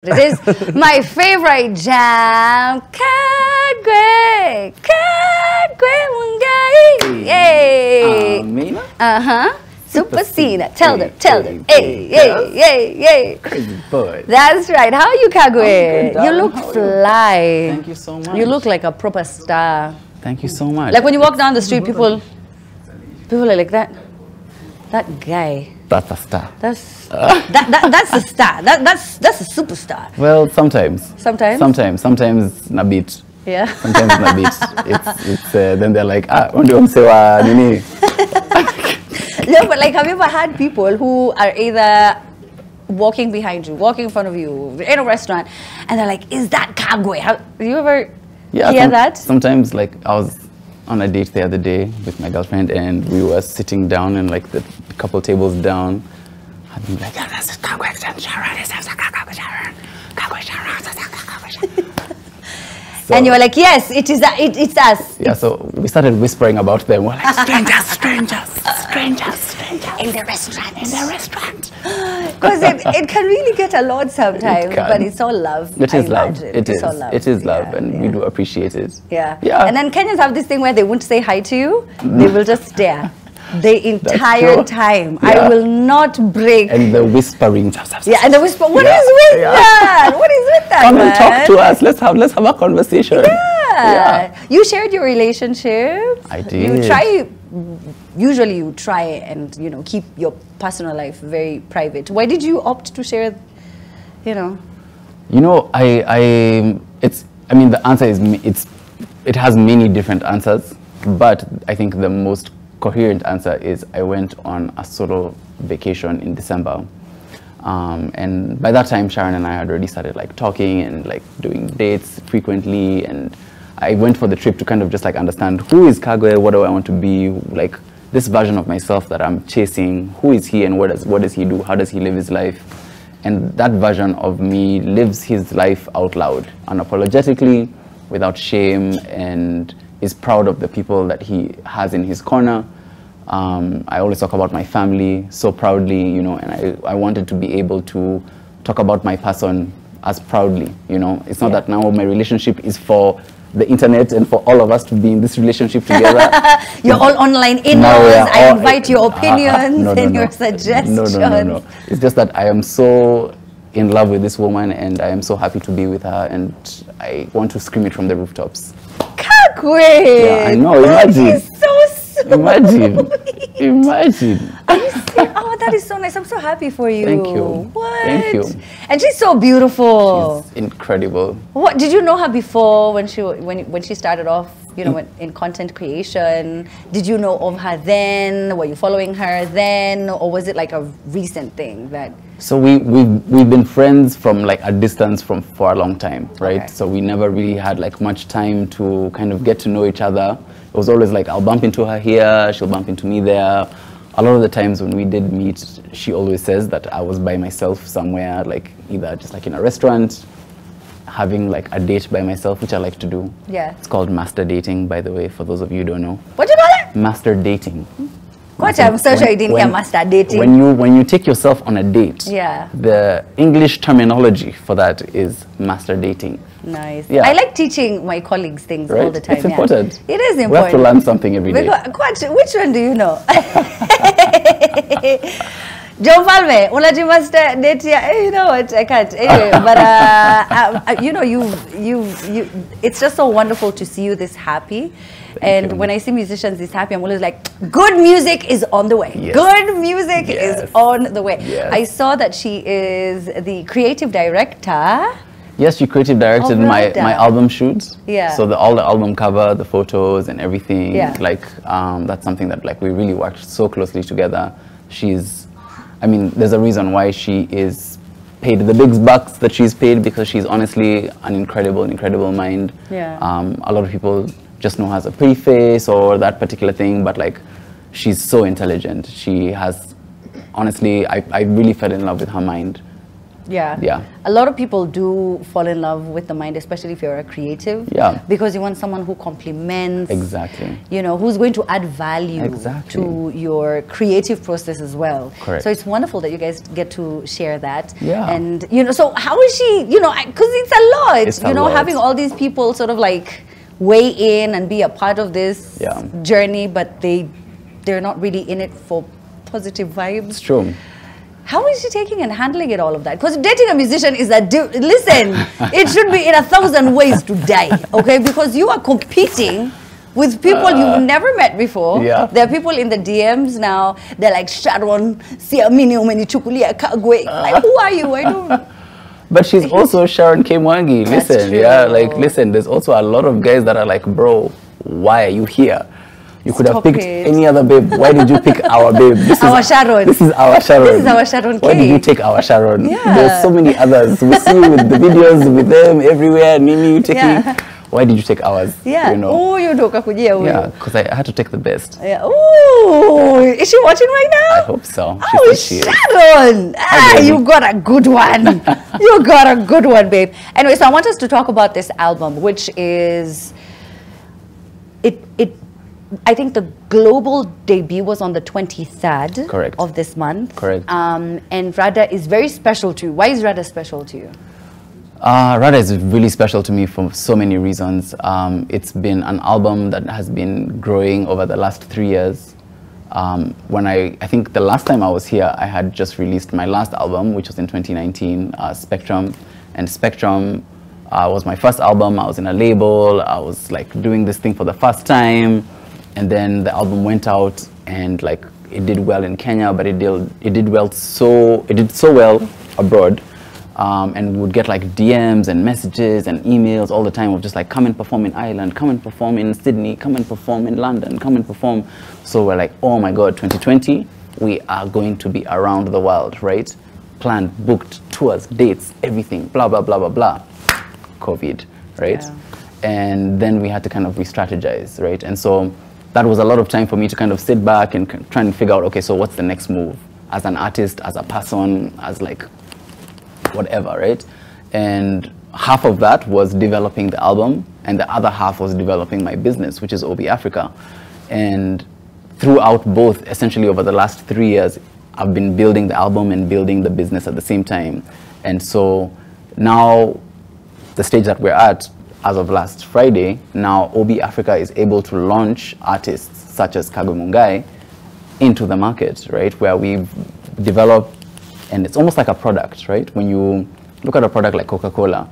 It is my favorite jam, Kagwe Mungai. Yay! Mina? Super Cena. Tell them. Hey. Crazy boy. That's right. How are you, Kagwe? Good, you look fly. Thank you so much. You look like a proper star. Thank you so much. Like when you walk down the street, people are like that guy. That's a star. That's a star. That's a superstar. Well, sometimes. Sometimes? Na beat. Yeah. Sometimes na beat. It's then they're like, undi umsewa nini. No, but like, have you ever had people who are either walking behind you, walking in front of you, in a restaurant, and they're like, "Is that Kagwe?" Have you ever hear that? Sometimes, like, I was on a date the other day with my girlfriend, and we were sitting down, and like the couple tables down, I'd be like, "This is Kagwe Sharon. This is Kagwe Sharon. Kagwe Sharon. This is Kagwe Sharon." And you were like, "Yes, it's us." Yeah, so we started whispering about them. We're like, strangers In the restaurant. Because it can really get a lot sometimes, but it's all love. It is love. It is love, and we do appreciate it. Yeah. And then Kenyans have this thing where they won't say hi to you. They will just stare the entire time. I will not break. And the whispering. Yeah, and the whisper. What is with that? What is with that? Come and talk to us. Let's have a conversation. Yeah. You shared your relationship. I did. Usually you try and keep your personal life very private. Why did you opt to share? The answer is it has many different answers, but I think the most coherent answer is I went on a solo vacation in December. And by that time, Sharon and I had already started like talking and like doing dates frequently. And I went for the trip to kind of just like understand who is Kagwe, what do I want to be, like this version of myself that I'm chasing, who is he and what does he do, how does he live his life? And that version of me lives his life out loud, unapologetically, without shame, and is proud of the people that he has in his corner. I always talk about my family so proudly, and I wanted to be able to talk about my person as proudly, It's not that now my relationship is for the internet and for all of us to be in this relationship together. You're all online in-laws. I invite your opinions and your suggestions. No. It's just that I am so in love with this woman, and I am so happy to be with her, and I want to scream it from the rooftops. Kagwe! Yeah, I know. Imagine. That is so sweet. Imagine. Are you serious? Oh, that is so nice. I'm so happy for you. Thank you. What? Thank you. And she's so beautiful. She's incredible. What did you know her before when she started off? In content creation, did you know of her then? Were you following her then, or was it like a recent thing that? So we've been friends from like a distance for a long time, right? Okay. So we never really had like much time to kind of get to know each other. It was always like I'll bump into her here, she'll bump into me there. A lot of the times when we did meet, she always says that I was by myself somewhere, like either just like in a restaurant, having like a date by myself, which I like to do. Yeah. It's called master dating, by the way, for those of you who don't know. What do you call it? Master dating. What? I'm so sure you didn't hear master dating. When you take yourself on a date, the English terminology for that is master dating. Nice. Yeah. I like teaching my colleagues things all the time. It's important. It is important. We have to learn something every day. Which one do you know? John Palme, master date. You know what? I can't. Anyway, but it's just so wonderful to see you this happy. And when I see musicians this happy, I'm always like, good music is on the way. Yes. Good music is on the way. Yes. I saw that she is the creative director. Yes, she creative directed my album shoots. Yeah. So all the album cover, the photos and everything. Yeah. Like that's something that like we really worked so closely together. There's a reason why she is paid the big bucks that she's paid, because she's honestly an incredible mind. Yeah. A lot of people just know her as a pretty face or that particular thing, but like she's so intelligent. She has, honestly, I really fell in love with her mind. Yeah. A lot of people do fall in love with the mind, especially if you're a creative. Yeah. Because you want someone who complements. Exactly. You know, who's going to add value to your creative process as well. Correct. So it's wonderful that you guys get to share that. Yeah. And, you know, so how is she, you know, because it's a lot, It's a lot. having all these people sort of like weigh in and be a part of this journey, but they're not really in it for positive vibes. It's true. How is she taking and handling it, all of that? Because dating a musician is listen, it should be in 1,000 ways to die, okay? Because you are competing with people you've never met before. Yeah. There are people in the DMs now, they're like, Sharon, siamini umenichukulia Kagwe. Like, who are you? I don't... But she's also Sharon K. Mwangi. That's Listen, true. yeah, like, listen, there's also a lot of guys that are like, bro, why are you here? You could have picked any other babe. Why did you pick our babe? This Our is Sharon. This is our Sharon. This is our Sharon K. Why did you take our Sharon? Yeah. There's so many others. We see you with the videos with them everywhere. Mimi, you taking. Yeah. Why did you take ours? Yeah. You know. Oh, you don't kujia. Yeah, because I had to take the best. Yeah. Oh, is she watching right now? I hope so. She Oh, said she is. Sharon! Ah, you got a good one. You got a good one, babe. Anyway, so I want us to talk about this album, which is I think the global debut was on the 23rd Correct. of this month. Correct. And Rada is very special to you. Why is Rada special to you? Rada is really special to me for so many reasons. It's been an album that has been growing over the last 3 years. When I think the last time I was here, I had just released my last album, which was in 2019, Spectrum. And Spectrum was my first album. I was in a label. I was like doing this thing for the first time. And then the album went out and like it did well in Kenya, but it did so well abroad. And we would get like DMs and messages and emails all the time of just like, come and perform in Ireland, come and perform in Sydney, come and perform in London, come and perform. So we're like, oh my God, 2020, we are going to be around the world, right? Planned, booked, tours, dates, everything, blah, blah, blah, blah, blah. COVID, right? Yeah. And then we had to kind of re-strategize, right? And so that was a lot of time for me to kind of sit back and try and figure out, okay, so what's the next move? As an artist, as a person, as like whatever, right? And half of that was developing the album, and the other half was developing my business, which is OB Africa. And throughout both, essentially over the last 3 years, I've been building the album and building the business at the same time. And so now, the stage that we're at, as of last Friday, now OB Africa is able to launch artists such as Kagwe Mungai into the market, right? Where we've developed, and it's almost like a product, right? When you look at a product like Coca-Cola,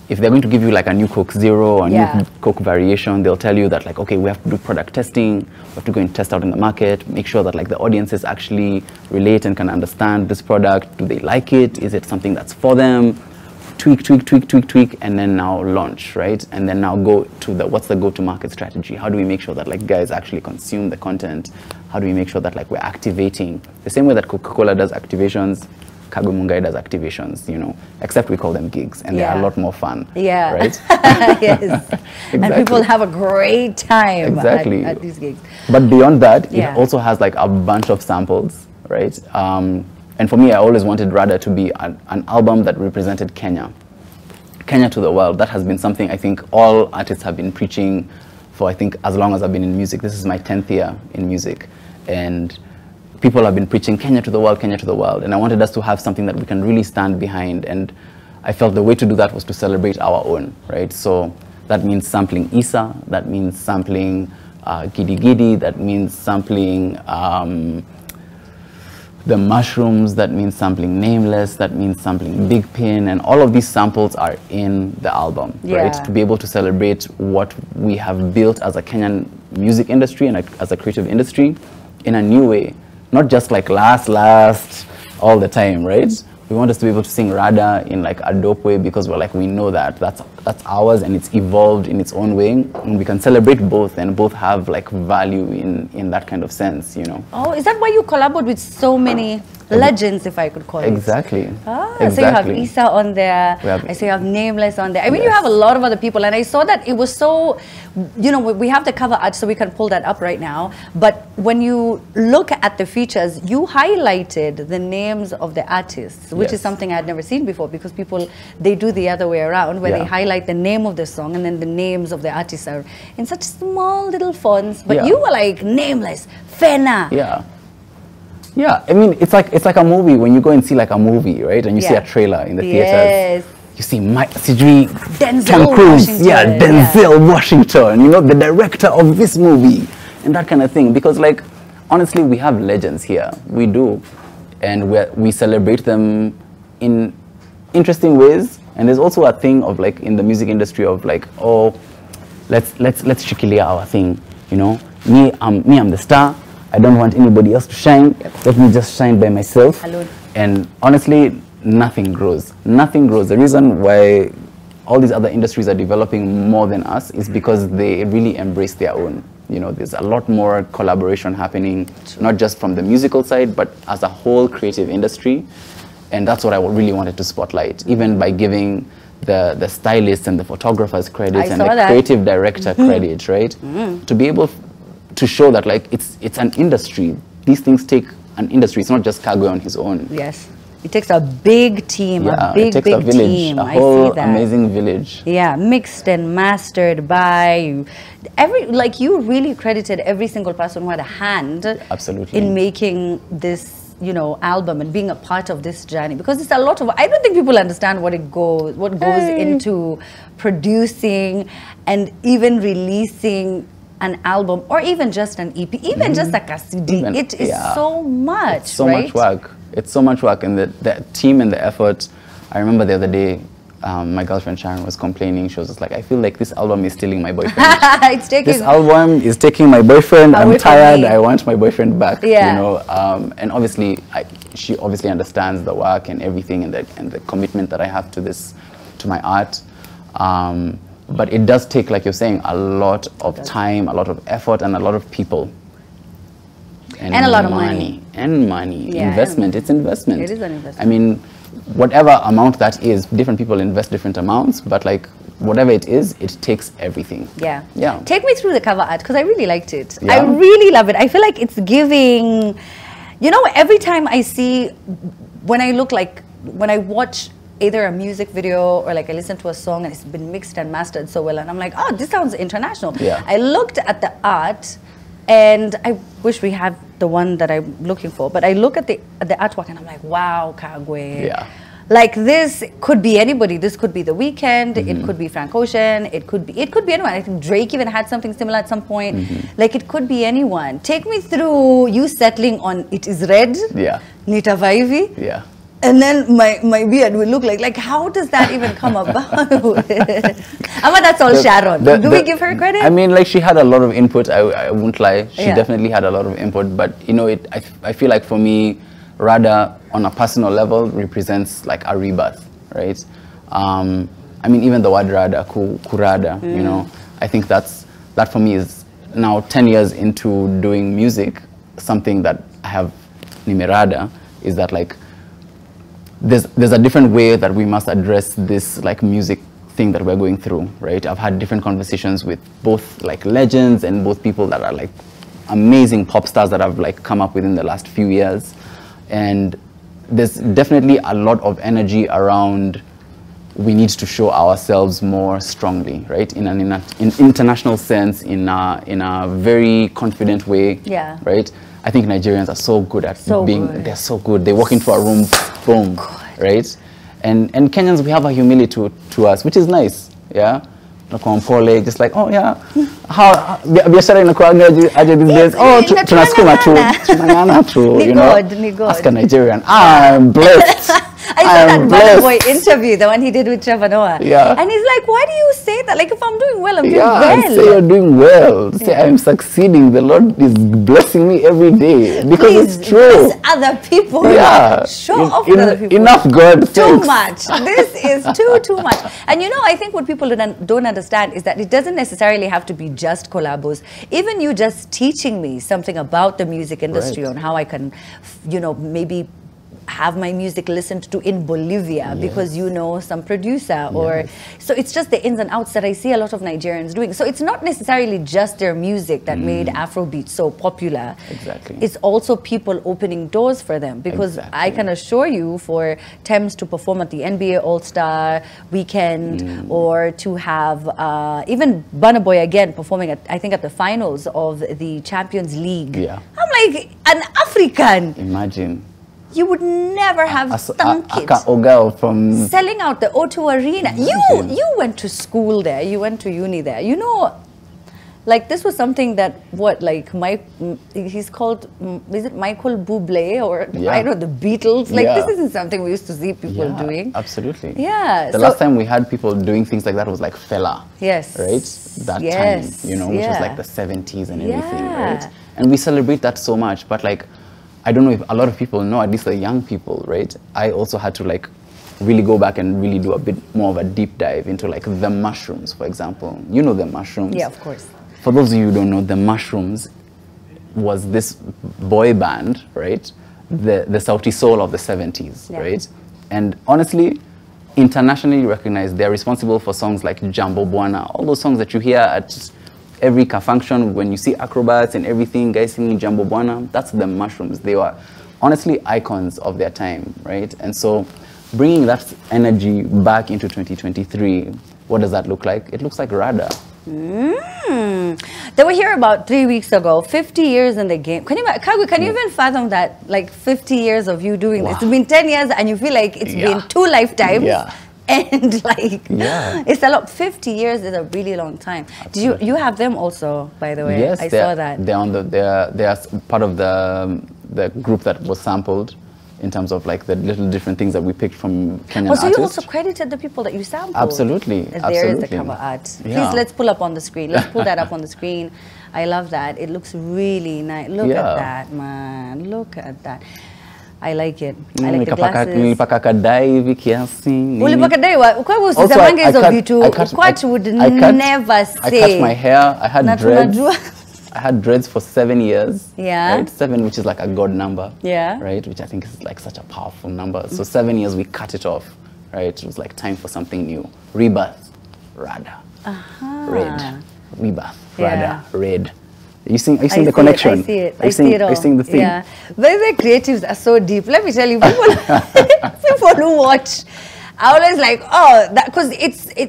if they're going to give you like a new Coke Zero or new Coke variation, they'll tell you that like, okay, we have to do product testing, we have to go and test out in the market, make sure that like the audiences actually relate and can understand this product. Do they like it? Is it something that's for them? Tweak, and then now launch, right? And then now go to what's the go-to-market strategy? How do we make sure that like guys actually consume the content? How do we make sure that like we're activating? The same way that Coca-Cola does activations, Kagwe Mungai does activations, you know, except we call them gigs, and they're a lot more fun. Yeah. Right? Yes. Exactly. And people have a great time at these gigs. But beyond that, it also has like a bunch of samples, right? And for me, I always wanted Rada to be an album that represented Kenya. Kenya to the world. That has been something I think all artists have been preaching for, I think, as long as I've been in music. This is my 10th year in music. And people have been preaching Kenya to the world, Kenya to the world. And I wanted us to have something that we can really stand behind. And I felt the way to do that was to celebrate our own, right? So that means sampling Isa, that means sampling Gidi Gidi, that means sampling the Mushrooms, that means sampling Nameless, that means sampling Big Pin, and all of these samples are in the album, right? To be able to celebrate what we have built as a Kenyan music industry and as a creative industry in a new way. Not just like last all the time, right? We want us to be able to sing Rada in like a dope way because we're like, we know that that's ours and it's evolved in its own way, and we can celebrate both and both have like value in that kind of sense, you know. Oh, is that why you collaborate with so many Legends, if I could call it. Exactly. Exactly. So you have Issa on there. I say you have Nameless on there. I mean, you have a lot of other people, and I saw that it was so, you know, we have the cover art, so we can pull that up right now. But when you look at the features, you highlighted the names of the artists, which is something I had never seen before, because people, they do the other way around, where they highlight the name of the song and then the names of the artists are in such small little fonts. But you were like Nameless, Fena. Yeah, I mean, it's like a movie. When you go and see like a movie, right, and you see a trailer in the theaters, you see Denzel Tom Cruise, Washington, Denzel Washington, you know, the director of this movie, and that kind of thing. Because, like, honestly, we have legends here. We do, and we celebrate them in interesting ways. And there's also a thing of, like, in the music industry of like, oh, let's shikilia our thing, you know. I'm the star. I don't want anybody else to shine. Let me just shine by myself. And honestly, nothing grows. Nothing grows. The reason why all these other industries are developing more than us is because they really embrace their own. You know, there's a lot more collaboration happening, not just from the musical side, but as a whole creative industry. And that's what I really wanted to spotlight, even by giving the stylists and the photographers credits and the creative director credit, right? To be able to show that, like, it's an industry. These things take an industry. It's not just Kagwe on his own. Yes. It takes a big team, a big village, team. A whole amazing village. Yeah, mixed and mastered by like, you really credited every single person who had a hand in making this, you know, album and being a part of this journey, because it's a lot of, I don't think people understand what goes into producing and even releasing an album, or even just an EP, even just a CD. It is so much, it's so much work. It's so much work, and the team and the effort. I remember the other day, my girlfriend Sharon was complaining. She was just like, I feel like this album is stealing my boyfriend. This album is taking my boyfriend. I'm tired. I want my boyfriend back. You know, and obviously, she obviously understands the work and everything, and the commitment that I have to this, to my art. But it does take, like you're saying, a lot of time, a lot of effort, and a lot of people. And a lot of money. And money. Yeah, investment. It's investment. It is an investment. I mean, whatever amount that is, different people invest different amounts, but like, whatever it is, it takes everything. Yeah. Yeah. Take me through the cover art, because I really liked it. Yeah. I really love it. I feel like it's giving, you know, every time I see, when I watch either a music video or like I listen to a song and it's been mixed and mastered so well, and I'm like, oh, this sounds international. Yeah. I looked at the art, and I wish we had the one that I'm looking for, but I look at the artwork and I'm like, wow, Kagwe. Yeah. Like, this could be anybody. This could be The Weeknd. It could be Frank Ocean. It could be anyone. I think Drake even had something similar at some point. Like, it could be anyone. Take me through you settling on It Is Red. Yeah. Nita Vaivi. Yeah. And then my beard will look like how does that even come about? Ama, that's all Sharon. Do we give her credit? I mean, like, she had a lot of input. I won't lie. She definitely had a lot of input. But, you know, I feel like for me, Rada, on a personal level, represents like a rebirth, right? I mean, even the word Rada, Kurada, you know, I think that for me is now 10 years into doing music, something that I have Nimerada is that, like, there's a different way that we must address this, like, music thing that we're going through, right? I've had different conversations with both, like, legends and both people that are, like, amazing pop stars that have, like, come up within the last few years. And there's definitely a lot of energy around, we need to show ourselves more strongly, right? In an international sense, in a very confident way, right? I think Nigerians are so good at they're so good. They walk into a room, boom, right? And Kenyans, we have a humility to us, which is nice, yeah? Just like, oh yeah, how biashara inakuanga aje these days? Oh, tunasukuma tu, you know? Ask a Nigerian. I'm blessed. I saw that Burna Boy interview, the one he did with Trevor Noah. Yeah. And he's like, why do you say that? Like, if I'm doing well, I'm doing well. Yeah, say you're doing well. Say I'm succeeding. The Lord is blessing me every day. Because please, it's true. Bless other people. Yeah. Show off with other people. Enough, God. Too much. This is too much. And you know, I think what people don't understand is that it doesn't necessarily have to be just collabos. Even you just teaching me something about the music industry, on how I can, you know, maybe have my music listened to in Bolivia because you know some producer, or so it's just the ins and outs that I see a lot of Nigerians doing. So it's not necessarily just their music that made Afrobeat so popular. Exactly. It's also people opening doors for them, because I can assure you, for Thames to perform at the NBA All-Star Weekend, or to have even Burna Boy again performing at, I think, at the finals of the Champions League. Yeah. I'm like, an African. Imagine. You would never have stunk it. Ogel from Selling out the O2 Arena. You went to school there. You went to uni there. You know, like, this was something that, he's called, is it Michael Bublé, or I don't know, the Beatles? Like, this isn't something we used to see people doing. Absolutely. Yeah. The last time we had people doing things like that was like Fela. Yes. Right? That time, you know, which was like the 70s and everything, right? And we celebrate that so much, but like, I don't know if a lot of people know, at least the young people, right? I also had to like really go back and really do a bit more of a deep dive into like the Mushrooms, for example. You know the Mushrooms? Yeah, of course. For those of you who don't know, the Mushrooms was this boy band, right? The Sauti Soul of the 70s, right? And honestly, internationally recognized, they're responsible for songs like Jambo Bwana, all those songs that you hear at every function when you see acrobats and everything, guys singing Jambo Bwana. That's the Mushrooms. They were honestly icons of their time, right? And so bringing that energy back into 2023, what does that look like? It looks like Rada. They were here about 3 weeks ago, 50 years in the game. Kagwe, can you even fathom that? Like, 50 years of you doing this. It's been 10 years and you feel like it's been 2 lifetimes. And like, it's a lot. 50 years is a really long time. Absolutely. Did you have them also, by the way? Yes, I saw that. They're on they're part of the group that was sampled, in terms of like the little different things that we picked from Kenyan artists. So you also credited the people that you sampled. Absolutely. There is the cover art. Please, let's pull up on the screen. Let's pull that up on the screen. I love that. It looks really nice. Look at that, man. Look at that. I like it. I like the glasses. Nilipakakadai hivi kiasi. Ulipakadai wa? Kwa hivyo usizamange hizo vitu. Ukwachi would never say. I cut my hair. I had dreads. I had dreads for 7 years. Yeah. Right? 7, which is like a God number. Yeah. Right? Which I think is like such a powerful number. So 7 years we cut it off. Right? It was like time for something new. Rebirth. Rada. Red. Rebirth. Rada. Red. Are you seeing the connection? I see it. I see it all. Are you seeing the thing? Yeah. The creatives are so deep. Let me tell you, people who watch, I always like, oh, that, because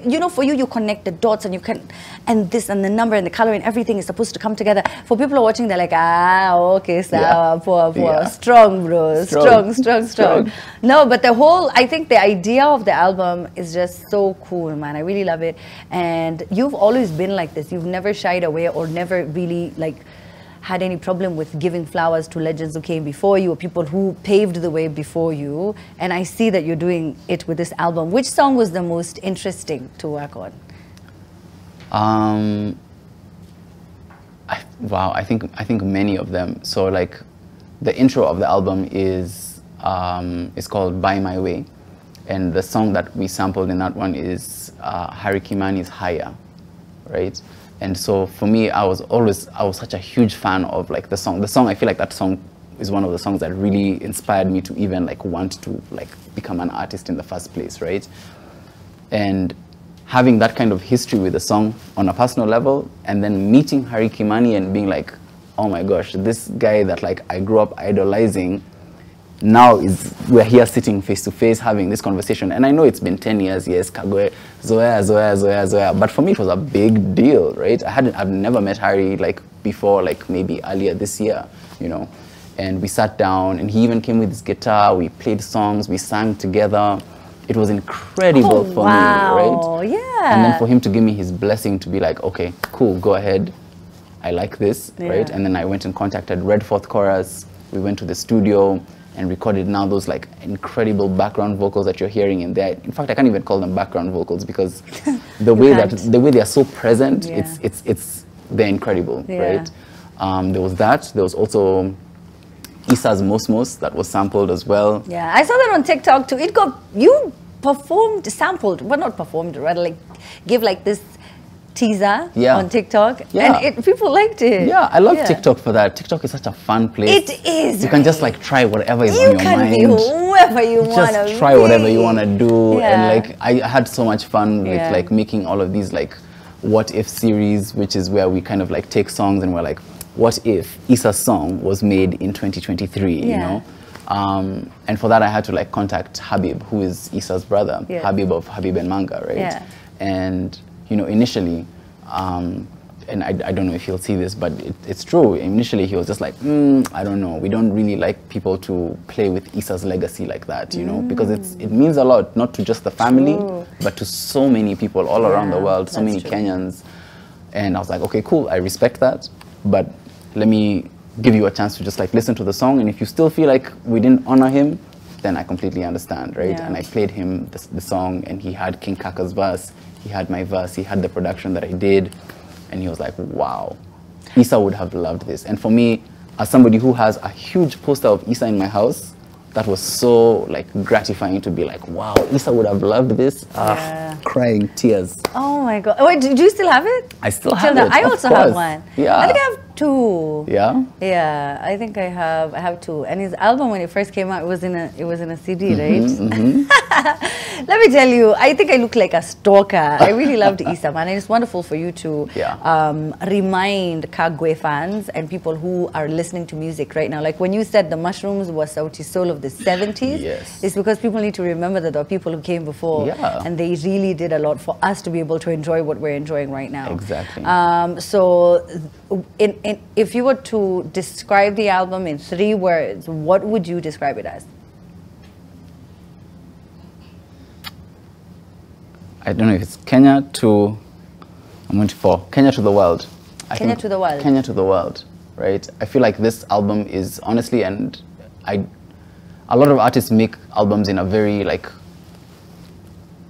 you know, for you, you connect the dots and you can, and this and the number and the color and everything is supposed to come together. For people who are watching, they're like, okay, poor, strong, bro, strong. No, but I think the idea of the album is just so cool, man. I really love it. And you've always been like this. You've never shied away or never really like had any problem with giving flowers to legends who came before you or people who paved the way before you. And I see that you're doing it with this album. Which song was the most interesting to work on? I think many of them. So like, the intro of the album is called "By My Way," and the song that we sampled in that one is Harry Kimani's "Higher," right? And so for me, I was such a huge fan of like the song. I feel like that song is one of the songs that really inspired me to even like want to like become an artist in the first place, right? And having that kind of history with the song on a personal level, and then meeting Harry Kimani and being like, oh my gosh, this guy that like I grew up idolizing, now we're here sitting face to face having this conversation. And I know it's been 10 years, yes, Kagwe, Zoya, but for me it was a big deal, right? I've never met Harry like before, like maybe earlier this year, you know. And we sat down and he even came with his guitar, we played songs, we sang together. It was incredible for me, right? Yeah. And then for him to give me his blessing to be like, okay, cool, go ahead. I like this, right? And then I went and contacted Red Fourth Chorus. We went to the studio and recorded now those like incredible background vocals that you're hearing in there. In fact, I can't even call them background vocals because the way they are so present, they're incredible, right? There was that. There was also Issa's Mosmos that was sampled as well. Yeah, I saw that on TikTok too. You performed, sampled, but not performed, rather like give like this teaser Yeah. on TikTok, Yeah. and people liked it. Yeah, I love TikTok for that. TikTok is such a fun place. It is. You can just like try whatever is on You your can mind. be whoever you want to be. Just try whatever you want to do. Yeah. And like I had so much fun with Yeah. like making all of these like what if series, which is where we kind of like take songs and we're like, what if Issa's song was made in 2023, you Yeah. know? And for that I had to like contact Habib, who is Issa's brother, Yeah. Habib of Habib and Manga, right? Yeah. And you know, initially, and I don't know if he'll see this, but it's true. Initially, he was just like, I don't know. We don't really like people to play with Issa's legacy like that, you know, because it means a lot, not to just the family, True. but to so many people all around the world, so that's many true. Kenyans. And I was like, okay, cool. I respect that, but let me give you a chance to just like listen to the song. And if you still feel like we didn't honor him, then I completely understand, right? Yeah. And I played him the song, and he had King Kaka's verse, he had my verse, he had the production that I did, and he was like, wow, Issa would have loved this. And for me, as somebody who has a huge poster of Issa in my house, that was so like gratifying to be like, wow, Issa would have loved this. Yeah. Crying tears. Oh my God. Wait, do you still have it? I still Till have now? it. I of also have course. one. Yeah. I think I have two. Yeah. Yeah, I think I have two. And his album, when it first came out, it was in a CD, right? Let me tell you, I think I look like a stalker. I really loved Issa, man. And it's wonderful for you to remind Kagwe fans and people who are listening to music right now. Like when you said the Mushrooms was Sauti Soul of the 70s, Yes. it's because people need to remember that there are people who came before, Yeah. and they really did a lot for us to be able to enjoy what we're enjoying right now. Exactly. So, if you were to describe the album in 3 words, what would you describe it as? I don't know if it's Kenya to, I'm going for Kenya to the world. Kenya to the world. Kenya to the world, right? I feel like this album is honestly, and a lot of artists make albums in a very like,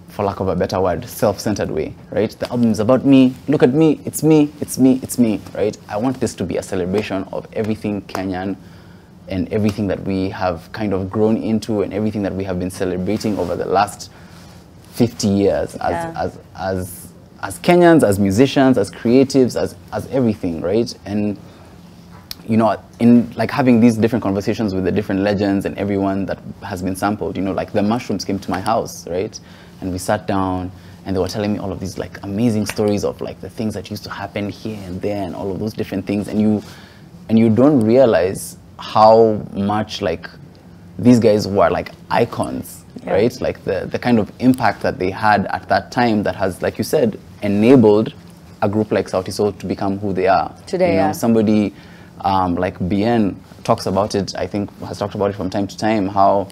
for lack of a better word, self-centered way, right? The album is about me, look at me, it's me, it's me, it's me, right? I want this to be a celebration of everything Kenyan and everything that we have kind of grown into and everything that we have been celebrating over the last 50 years as Kenyans, as musicians, as creatives, as everything, right? And you know, in like having these different conversations with the different legends and everyone that has been sampled, you know, like the Mushrooms came to my house, right? And we sat down and they were telling me all of these like amazing stories of like the things that used to happen here and there and all of those different things. And you don't realize how much like these guys were like icons, right? Like the kind of impact that they had at that time that has, like you said, enabled a group like Sauti Sol to become who they are. Today, you know, yeah. somebody like Bien talks about it, I think has talked about it from time to time, how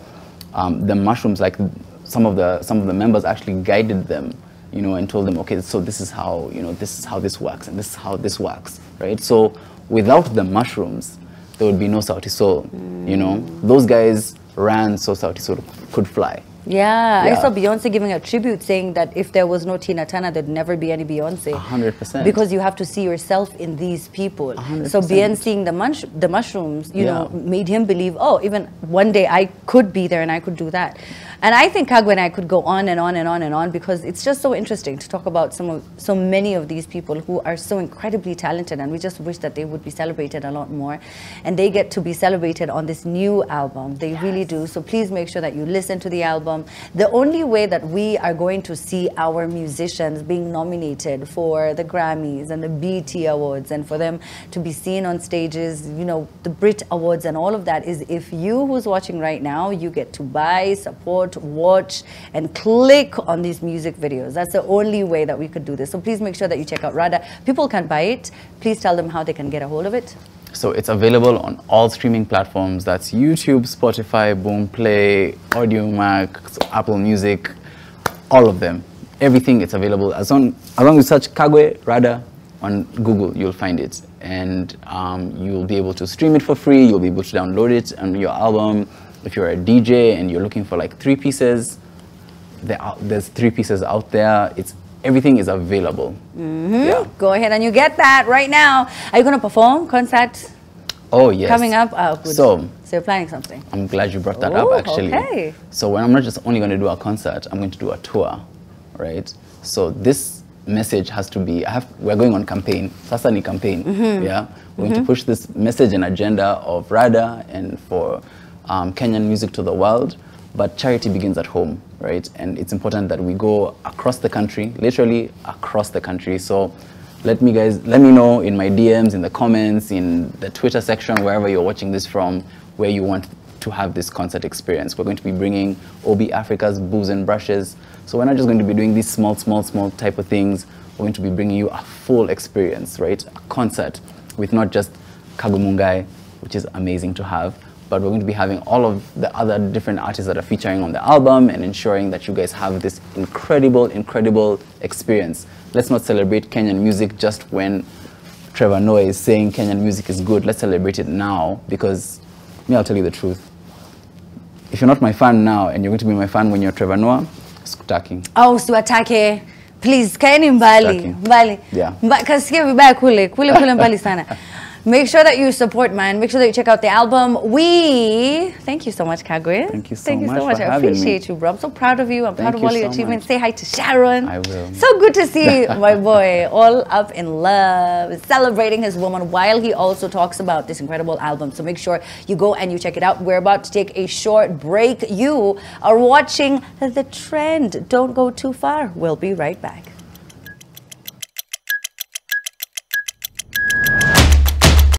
the Mushrooms, like some of the members actually guided them, you know, and told them, okay, so this is how, you know, this is how this works and this is how this works, right? So without the Mushrooms, there would be no Sauti Sol, you know? Those guys ran so Sauti Sol could fly. Yeah, I Yeah. saw Beyonce giving a tribute saying that if there was no Tina Turner, there'd never be any Beyonce. 100%. Because you have to see yourself in these people. 100%. So Bien seeing the Mushrooms, you know, Yeah. made him believe, oh, even one day I could be there and I could do that. And I think Kagwe and I could go on and on and on and on because it's just so interesting to talk about so many of these people who are so incredibly talented, and we just wish that they would be celebrated a lot more. And they get to be celebrated on this new album. They really do. So please make sure that you listen to the album. The only way that we are going to see our musicians being nominated for the Grammys and the BET Awards and for them to be seen on stages, you know, the Brit Awards and all of that is if you who's watching right now, you get to buy, support, watch, and click on these music videos. That's the only way that we could do this. So please make sure that you check out Rada. People can buy it. Please tell them how they can get a hold of it. So it's available on all streaming platforms. That's YouTube, Spotify, Boomplay, Audiomack, so Apple Music, all of them. Everything is available. As long as you search Kagwe Rada on Google, you'll find it. And you'll be able to stream it for free. You'll be able to download it on your album. If you're a DJ and you're looking for like 3 pieces, there's 3 pieces out there. Everything is available. Yeah. Go ahead and you get that right now. Are you going to perform concert Oh, yes. coming up? Oh, good. So you're planning something. I'm glad you brought that up, Oh, actually. okay. So when I'm not just only going to do a concert, I'm going to do a tour, right? So this message has to be, we're going on campaign. Sasa ni campaign. Yeah, we're going to push this message and agenda of RADA and for Kenyan music to the world. But charity begins at home, right? And it's important that we go across the country, literally across the country. So let me know in my DMs, in the comments, in the Twitter section, wherever you're watching this from, where you want to have this concert experience. We're going to be bringing OB Africa's Booze and Brushes. So we're not just going to be doing these small type of things. We're going to be bringing you a full experience, right? A concert with not just Kagwe Mungai, which is amazing to have, but we're going to be having all of the other different artists that are featuring on the album and ensuring that you guys have this incredible experience. Let's not celebrate Kenyan music just when Trevor Noah is saying Kenyan music is good. Let's celebrate it now, because I'll tell you the truth. If you're not my fan now and you're going to be my fan when you're Trevor Noah, sikutaki. Oh, usiwatake. Please, kaeni mbali. Yeah. Kasikia vibaya kule mbali sana. Make sure that you support, man. Make sure that you check out the album. Thank you so much, Kagwe. Thank you so much. I appreciate you, bro. I'm so proud of you. I'm proud of all your achievements. Say hi to Sharon. I will. So good to see my boy all up in love, celebrating his woman while he also talks about this incredible album. So make sure you go and you check it out. We're about to take a short break. You are watching The Trend. Don't go too far. We'll be right back.